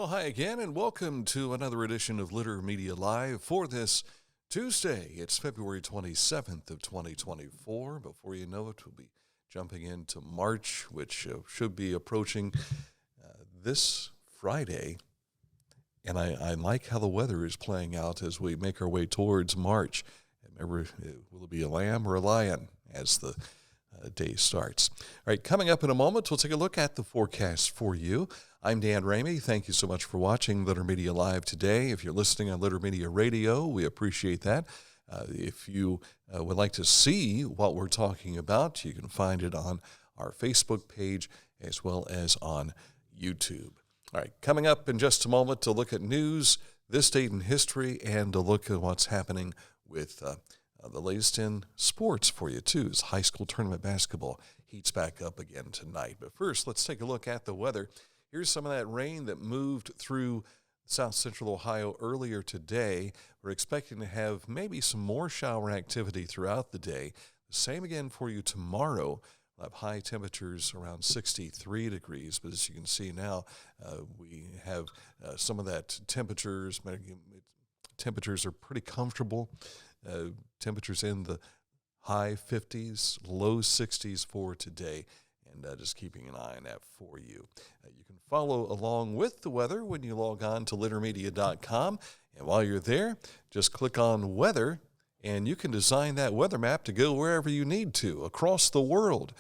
Well, hi again, and welcome to another edition of Litter Media Live for this Tuesday. It's February 27th of 2024. Before you know it, we'll be jumping into March, which should be approaching this Friday. And I like how the weather is playing out as we make our way towards March. Remember, will it be a lamb or a lion as the day starts? All right, coming up in a moment, we'll take a look at the forecast for you. I'm Dan Ramey. Thank you so much for watching Litter Media Live today. If you're listening on Litter Media Radio, we appreciate that. If you would like to see what we're talking about, you can find it on our Facebook page as well as on YouTube. All right, coming up in just a moment to look at news, this date in history, and to look at what's happening with the latest in sports for you, too, as high school tournament basketball heats back up again tonight. But first, let's take a look at the weather. Here's some of that rain that moved through south central Ohio earlier today. We're expecting to have maybe some more shower activity throughout the day. The same again for you tomorrow. We'll have high temperatures around 63 degrees, but as you can see now, we have some of that temperatures. Temperatures are pretty comfortable. Temperatures in the high 50s, low 60s for today, and just keeping an eye on that for you. You can follow along with the weather when you log on to littermedia.com, and while you're there, just click on weather, and you can design that weather map to go wherever you need to across the world.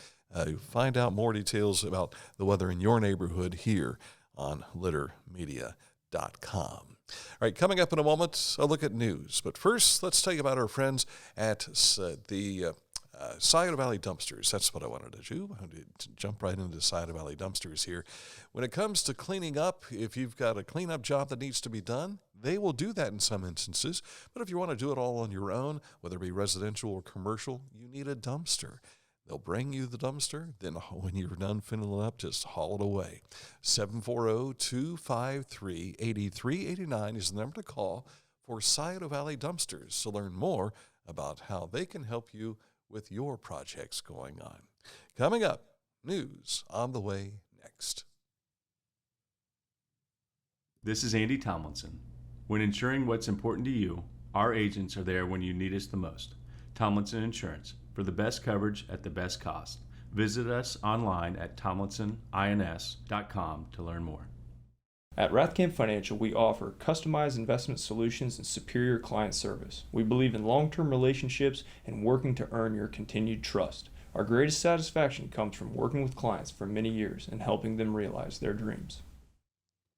Find out more details about the weather in your neighborhood here on littermedia.com. All right, coming up in a moment, a look at news. But first, let's tell you about our friends at the Scioto Valley Dumpsters. That's what I wanted to do. I wanted to jump right into Scioto Valley Dumpsters here. When it comes to cleaning up, if you've got a cleanup job that needs to be done, they will do that in some instances. But if you want to do it all on your own, whether it be residential or commercial, you need a dumpster. They'll bring you the dumpster, then when you're done filling it up, just haul it away. 740-253-8389 is the number to call for Scioto Valley Dumpsters to learn more about how they can help you with your projects going on. Coming up, news on the way next. This is Andy Tomlinson. When ensuring what's important to you, our agents are there when you need us the most. Tomlinson Insurance, for the best coverage at the best cost. Visit us online at tomlinsonins.com to learn more. At Rathkamp Financial, we offer customized investment solutions and superior client service. We believe in long-term relationships and working to earn your continued trust. Our greatest satisfaction comes from working with clients for many years and helping them realize their dreams.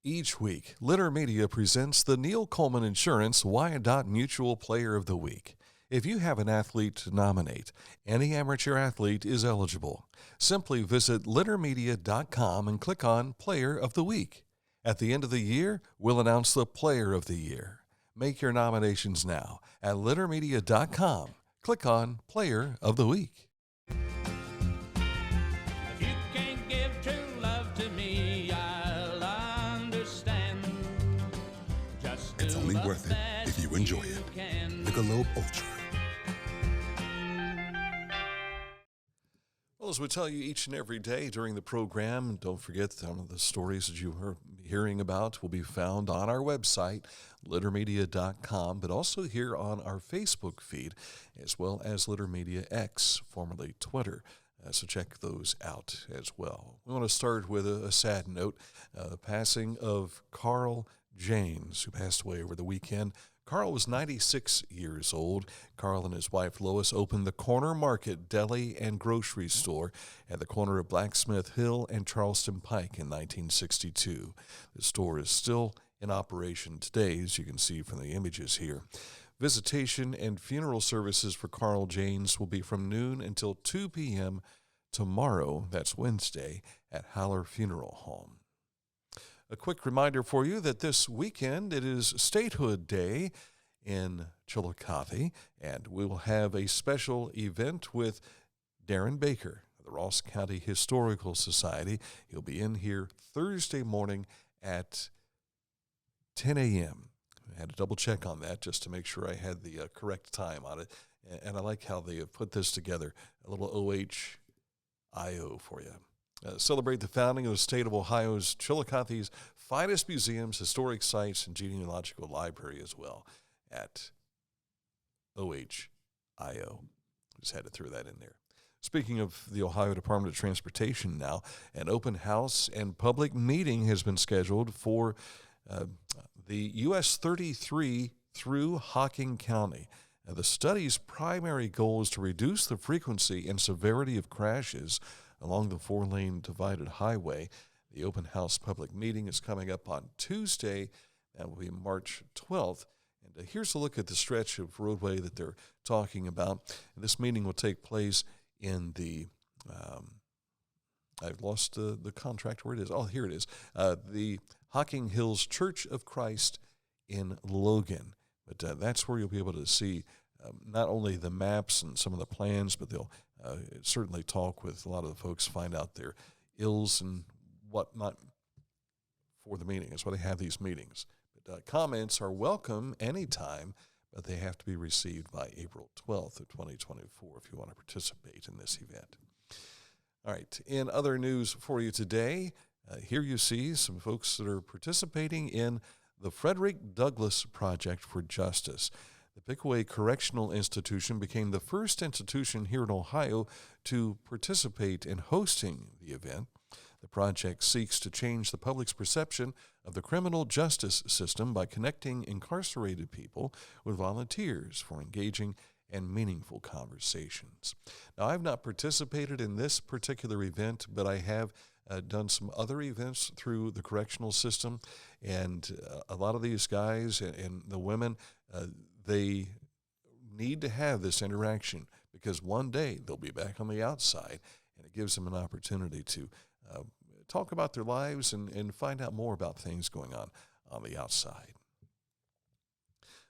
Each week, Litter Media presents the Neil Coleman Insurance Wyandotte Mutual Player of the Week. If you have an athlete to nominate, any amateur athlete is eligible. Simply visit littermedia.com and click on Player of the Week. At the end of the year, we'll announce the Player of the Year. Make your nominations now at littermedia.com. Click on Player of the Week. If you can't give true love to me, I'll understand. Just it's only worth it if you enjoy it. Michelob Ultra. Well, as we tell you each and every day during the program, don't forget some of the stories that you are hearing about will be found on our website, littermedia.com, but also here on our Facebook feed, as well as Litter Media X, formerly Twitter. So check those out as well. We want to start with a sad note, the passing of Carl Janes, who passed away over the weekend. Carl was 96 years old. Carl and his wife Lois opened the Corner Market Deli and Grocery Store at the corner of Blacksmith Hill and Charleston Pike in 1962. The store is still in operation today, as you can see from the images here. Visitation and funeral services for Carl Janes will be from noon until 2 p.m. tomorrow, that's Wednesday, at Haller Funeral Home. A quick reminder for you that this weekend it is Statehood Day in Chillicothe, and we will have a special event with Darren Baker of the Ross County Historical Society. He'll be in here Thursday morning at 10 a.m. I had to double check on that just to make sure I had the correct time on it, and I like how they have put this together, a little OHIO for you. Celebrate the founding of the state of Ohio's Chillicothe's finest museums, historic sites, and genealogical library as well at OHIO. Just had to throw that in there. Speaking of the Ohio Department of Transportation now, an open house and public meeting has been scheduled for the US 33 through Hocking County. Now, the study's primary goal is to reduce the frequency and severity of crashes along the 4-lane divided highway. The open house public meeting is coming up on Tuesday. That will be March 12th. And here's a look at the stretch of roadway that they're talking about. And this meeting will take place in the, I've lost the contract where it is. Oh, here it is. The Hocking Hills Church of Christ in Logan. But that's where you'll be able to see not only the maps and some of the plans, but they'll certainly talk with a lot of the folks, find out their ills and whatnot for the meeting. That's why they have these meetings. But comments are welcome anytime, but they have to be received by April 12th of 2024 if you want to participate in this event. All right, in other news for you today, here you see some folks that are participating in the Frederick Douglass Project for Justice. The Pickaway Correctional Institution became the first institution here in Ohio to participate in hosting the event. The project seeks to change the public's perception of the criminal justice system by connecting incarcerated people with volunteers for engaging and meaningful conversations. Now, I've not participated in this particular event, but I have done some other events through the correctional system, and a lot of these guys and the women, they need to have this interaction because one day they'll be back on the outside, and it gives them an opportunity to talk about their lives and find out more about things going on the outside.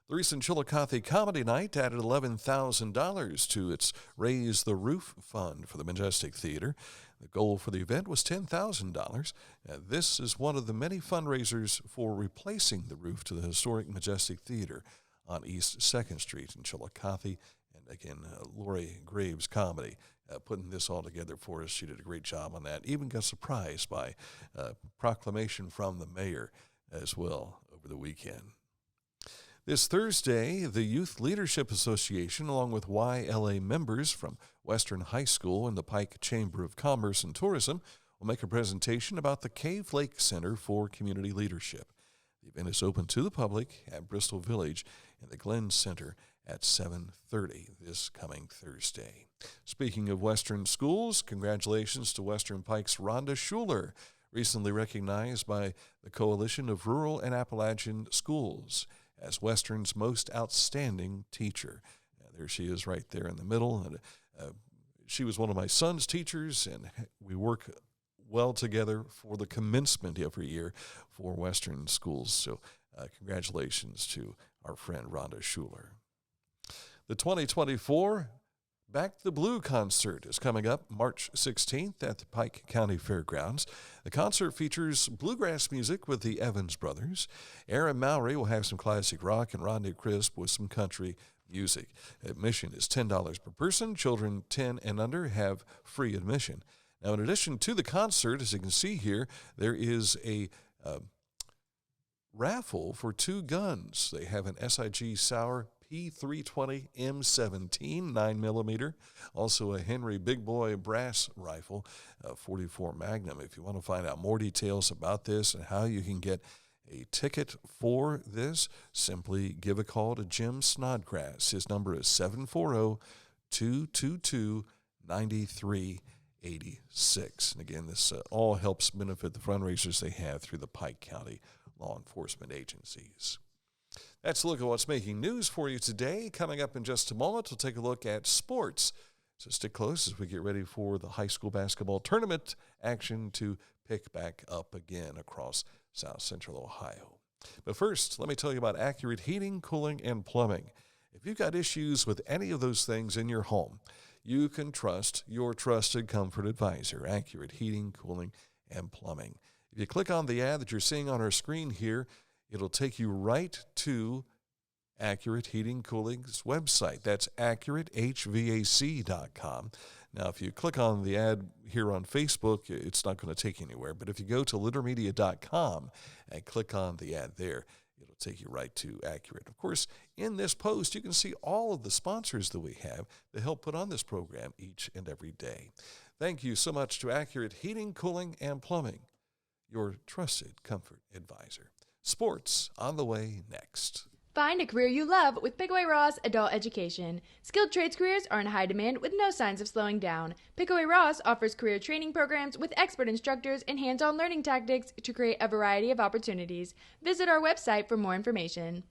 The recent Chillicothe Comedy Night added $11,000 to its Raise the Roof Fund for the Majestic Theater. The goal for the event was $10,000. This is one of the many fundraisers for replacing the roof to the historic Majestic Theater on East 2nd Street in Chillicothe. And again, Lori Graves Comedy putting this all together for us. She did a great job on that. Even got surprised by a proclamation from the mayor as well over the weekend. This Thursday, the Youth Leadership Association, along with YLA members from Western High School and the Pike Chamber of Commerce and Tourism, will make a presentation about the Cave Lake Center for Community Leadership. The event is open to the public at Bristol Village in the Glenn Center at 7:30 this coming Thursday. Speaking of Western schools, congratulations to Western Pike's Rhonda Schuler, recently recognized by the Coalition of Rural and Appalachian Schools as Western's most outstanding teacher. There she is right there in the middle. And she was one of my son's teachers, and we work well together for the commencement every year for Western schools. So congratulations to our friend Rhonda Schuler. The 2024 Back the Blue concert is coming up March 16th at the Pike County Fairgrounds. The concert features bluegrass music with the Evans Brothers. Aaron Mowry will have some classic rock, and Rodney Crisp with some country music. Admission is $10 per person. Children 10 and under have free admission. Now, in addition to the concert, as you can see here, there is a raffle for 2 guns. They have an SIG Sauer P320 M17 9mm, also a Henry Big Boy brass rifle, 44 Magnum. If you want to find out more details about this and how you can get a ticket for this, simply give a call to Jim Snodgrass. His number is 740-222-9386. And again, this all helps benefit the fundraisers they have through the Pike County law enforcement agencies. That's a look at what's making news for you today. Coming up in just a moment, we'll take a look at sports. So stick close as we get ready for the high school basketball tournament action to pick back up again across South Central Ohio. But first, let me tell you about Accurate Heating, Cooling, and Plumbing. If you've got issues with any of those things in your home, you can trust your trusted comfort advisor, Accurate Heating, Cooling, and Plumbing. If you click on the ad that you're seeing on our screen here, it'll take you right to Accurate Heating Cooling's website. That's AccurateHVAC.com. Now, if you click on the ad here on Facebook, it's not going to take you anywhere. But if you go to littermedia.com and click on the ad there, it'll take you right to Accurate. Of course, in this post, you can see all of the sponsors that we have that help put on this program each and every day. Thank you so much to Accurate Heating, Cooling, and Plumbing, your trusted comfort advisor. Sports on the way next. Find a career you love with Pickaway Ross Adult Education. Skilled trades careers are in high demand with no signs of slowing down. Pickaway Ross offers career training programs with expert instructors and hands-on learning tactics to create a variety of opportunities. Visit our website for more information.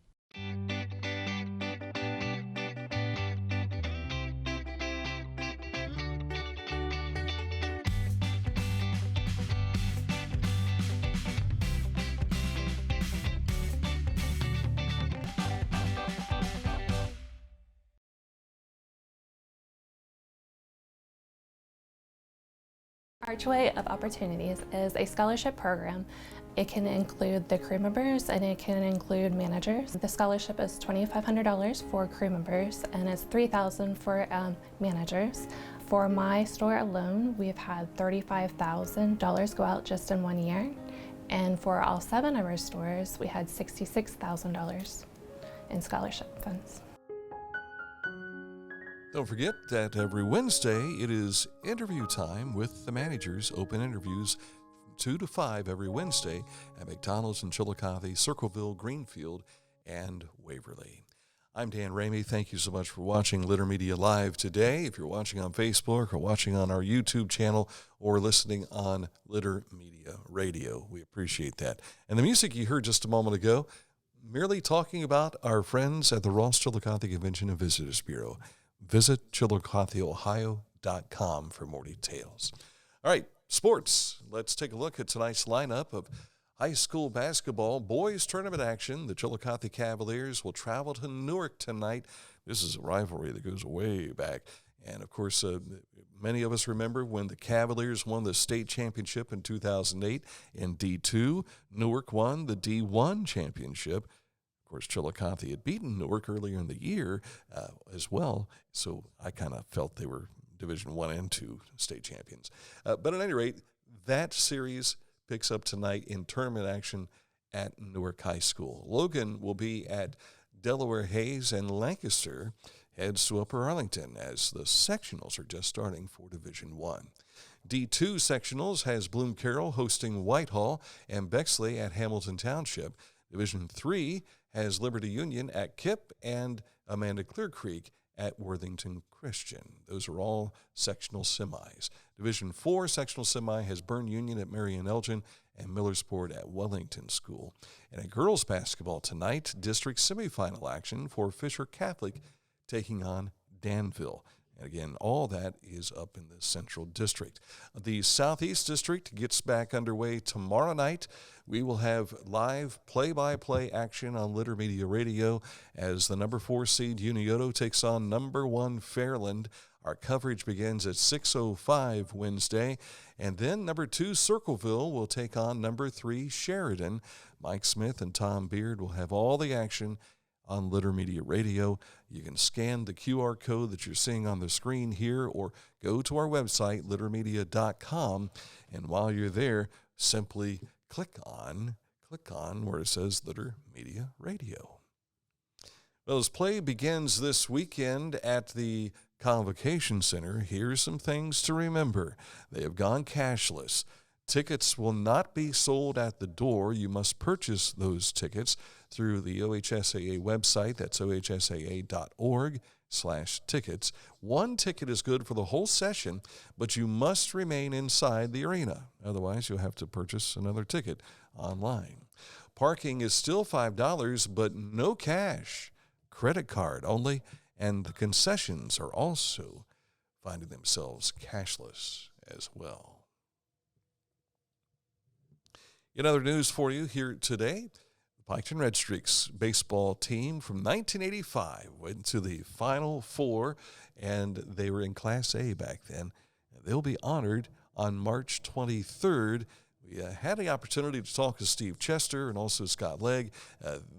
Archway of Opportunities is a scholarship program. It can include the crew members and it can include managers. The scholarship is $2,500 for crew members and it's $3,000 for managers. For my store alone, we've had $35,000 go out just in 1 year. And for all 7 of our stores, we had $66,000 in scholarship funds. Don't forget that every Wednesday it is interview time with the managers. Open interviews from 2 to 5 every Wednesday at McDonald's in Chillicothe, Circleville, Greenfield, and Waverly. I'm Dan Ramey. Thank you so much for watching Litter Media Live today. If you're watching on Facebook or watching on our YouTube channel or listening on Litter Media Radio, we appreciate that. And the music you heard just a moment ago, merely talking about our friends at the Ross Chillicothe Convention and Visitors Bureau. Visit ChillicotheOhio.com for more details. All right, sports. Let's take a look at tonight's lineup of high school basketball boys tournament action. The Chillicothe Cavaliers will travel to Newark tonight. This is a rivalry that goes way back. And, of course, many of us remember when the Cavaliers won the state championship in 2008 in D2. Newark won the D1 championship. Of course, Chillicothe had beaten Newark earlier in the year as well, so I kind of felt they were Division I and II state champions. But at any rate, that series picks up tonight in tournament action at Newark High School. Logan will be at Delaware Hayes, and Lancaster heads to Upper Arlington as the sectionals are just starting for Division I. D2 sectionals has Bloom Carroll hosting Whitehall and Bexley at Hamilton Township. Division III has Liberty Union at Kipp and Amanda Clear Creek at Worthington Christian. Those are all sectional semis. Division IV sectional semi has Byrne Union at Marion Elgin and Millersport at Wellington School. And at girls basketball tonight, district semifinal action for Fisher Catholic taking on Danville. And again, all that is up in the Central District. The Southeast District gets back underway tomorrow night. We will have live play-by-play action on Litter Media Radio as the number 4 seed Unioto takes on number 1 Fairland. Our coverage begins at 6:05 Wednesday. And then number 2 Circleville will take on number 3 Sheridan. Mike Smith and Tom Beard will have all the action on Litter Media Radio. You can scan the QR code that you're seeing on the screen here or go to our website, littermedia.com, and while you're there, simply click on where it says Litter Media Radio. Well, as play begins this weekend at the Convocation Center, here's some things to remember. They have gone cashless. Tickets will not be sold at the door. You must purchase those tickets through the OHSAA website. That's ohsaa.org/tickets. One ticket is good for the whole session, but you must remain inside the arena. Otherwise, you'll have to purchase another ticket online. Parking is still $5, but no cash. Credit card only, and the concessions are also finding themselves cashless as well. In other news for you here today, the Piketon Red Streaks baseball team from 1985 went to the Final Four, and they were in Class A back then. They'll be honored on March 23rd. We had the opportunity to talk to Steve Chester and also Scott Legg.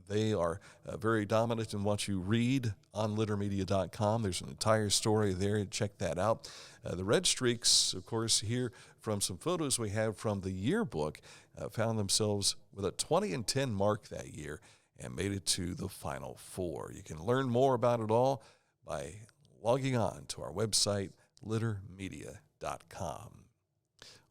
They are very dominant in what you read on littermedia.com. There's an entire story there. Check that out. The Red Streaks, of course, here from some photos we have from the yearbook, found themselves with a 20-10 mark that year and made it to the Final Four. You can learn more about it all by logging on to our website, littermedia.com.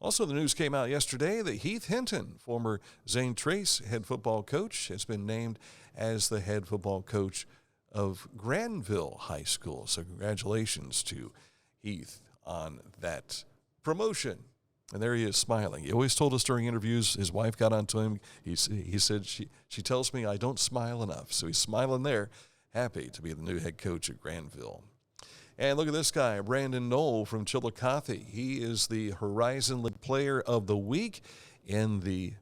Also, the news came out yesterday that Heath Hinton, former Zane Trace head football coach, has been named as the head football coach of Granville High School. So congratulations to Heath on that promotion. And there he is smiling. He always told us during interviews, his wife got onto him. He said, she tells me I don't smile enough. So he's smiling there, happy to be the new head coach at Granville. And look at this guy, Brandon Knoll from Chillicothe. He is the Horizon League Player of the Week in the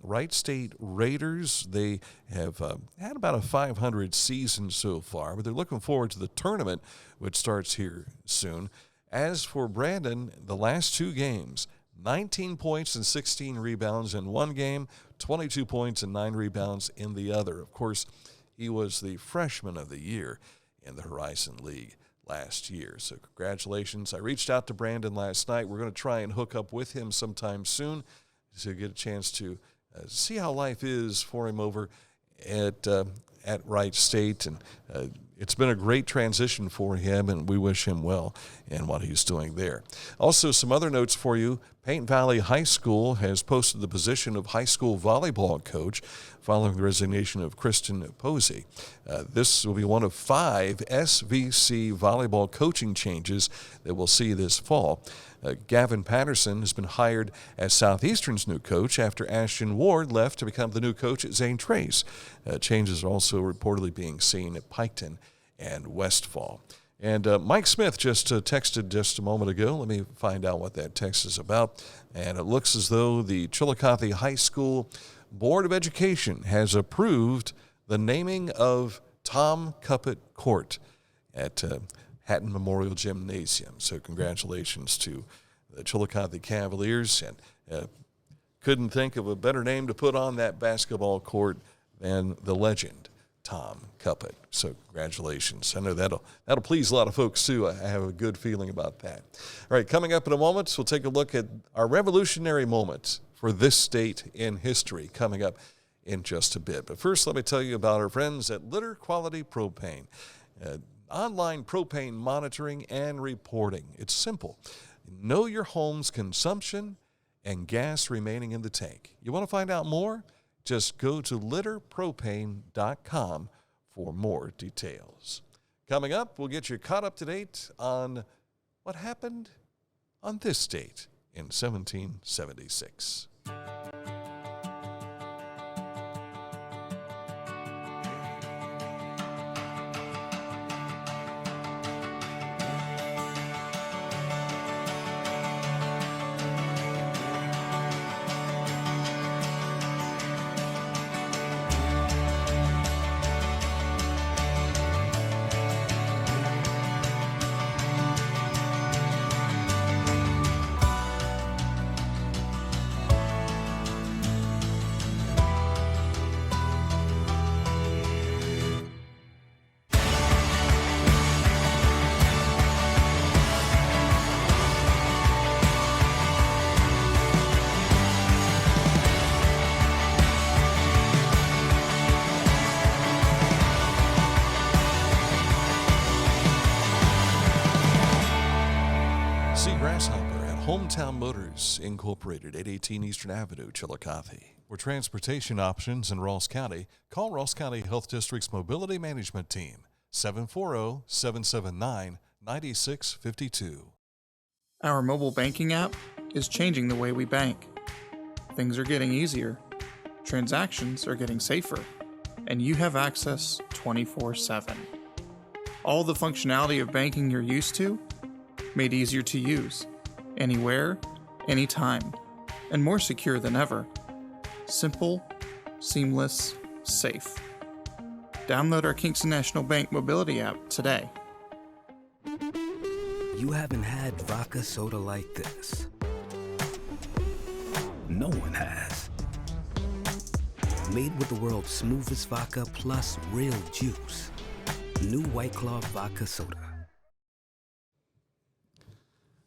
Wright State Raiders. They have had about a 500 season so far, but they're looking forward to the tournament, which starts here soon. As for Brandon, the last two games, 19 points and 16 rebounds in one game, 22 points and 9 rebounds in the other. Of course, he was the freshman of the year in the Horizon League last year. So congratulations. I reached out to Brandon last night. We're going to try and hook up with him sometime soon to get a chance to see how life is for him over at Wright State. And it's been a great transition for him, and we wish him well in what he's doing there. Also, some other notes for you. Paint Valley High School has posted the position of high school volleyball coach following the resignation of Kristen Posey. This will be one of 5 SVC volleyball coaching changes that we'll see this fall. Gavin Patterson has been hired as Southeastern's new coach after Ashton Ward left to become the new coach at Zane Trace. Changes are also reportedly being seen at Piketon and Westfall. And Mike Smith just texted just a moment ago. Let me find out what that text is about. And it looks as though the Chillicothe High School Board of Education has approved the naming of Tom Cuppett Court at Hatton Memorial Gymnasium. So congratulations to the Chillicothe Cavaliers. And couldn't think of a better name to put on that basketball court than the legend, Tom Cuppett. So congratulations. I know that'll please a lot of folks too. I have a good feeling about that. All right, coming up in a moment, we'll take a look at our revolutionary moment for this state in history coming up in just a bit. But first, let me tell you about our friends at Litter Quality Propane. Online propane monitoring and reporting. It's simple. Know your home's consumption and gas remaining in the tank. You want to find out more? Just go to litterpropane.com for more details. Coming up, we'll get you caught up to date on what happened on this date in 1776. Hometown Motors, Incorporated, 818 Eastern Avenue, Chillicothe. For transportation options in Ross County, call Ross County Health District's Mobility Management Team, 740-779-9652. Our mobile banking app is changing the way we bank. Things are getting easier, transactions are getting safer, and you have access 24/7. All the functionality of banking you're used to, made easier to use. Anywhere, anytime, and more secure than ever. Simple, seamless, safe. Download our Kingston National Bank mobility app today. You haven't had vodka soda like this. no one has. Made with the world's smoothest vodka plus real juice. New White Claw Vodka Soda.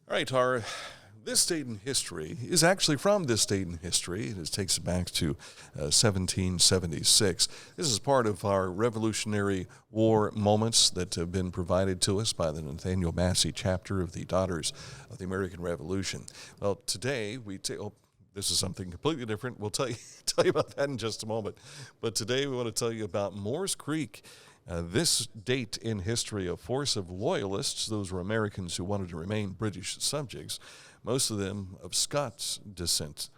All right, this date in history is actually from this date in history. It takes it back to 1776. This is part of our Revolutionary War moments that have been provided to us by the Nathaniel Massey chapter of the Daughters of the American Revolution. Well, today this is something completely different. We'll tell you about that in just a moment. But today we want to tell you about Moores Creek. This date in history, a force of loyalists, those were Americans who wanted to remain British subjects, most of them of Scots descent.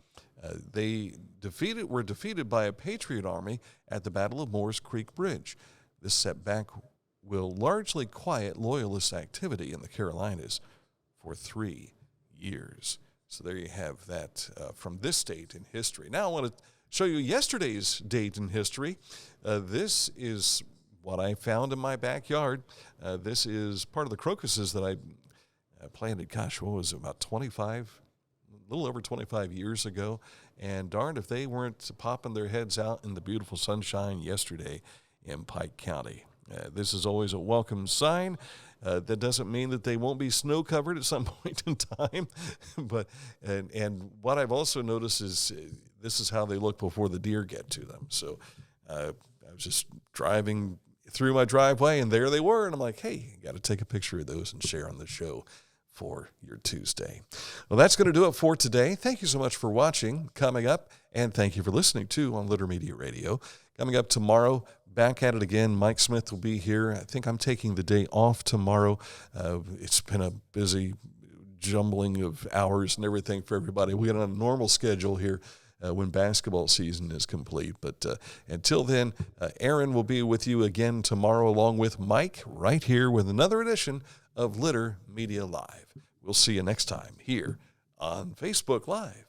They were defeated by a Patriot army at the Battle of Moores Creek Bridge. This setback will largely quiet Loyalist activity in the Carolinas for 3 years. So there you have that from this date in history. Now I want to show you yesterday's date in history. This is what I found in my backyard. This is part of the crocuses that I planted, what was it, about a little over 25 years ago. And darned if they weren't popping their heads out in the beautiful sunshine yesterday in Pike County. This is always a welcome sign. That doesn't mean that they won't be snow covered at some point in time. But and what I've also noticed is this is how they look before the deer get to them. So I was just driving through my driveway, and there they were. And I'm like, hey, got to take a picture of those and share on the show for your Tuesday. Well, that's going to do it for today. Thank you so much for watching. Coming up, and thank you for listening too on Litter Media Radio. Coming up tomorrow, back at it again. Mike Smith will be here. I think I'm taking the day off tomorrow. It's been a busy jumbling of hours and everything for everybody. We got on a normal schedule here when basketball season is complete. But until then, Aaron will be with you again tomorrow along with Mike right here with another edition of Litter Media Live. We'll see you next time here on Facebook Live.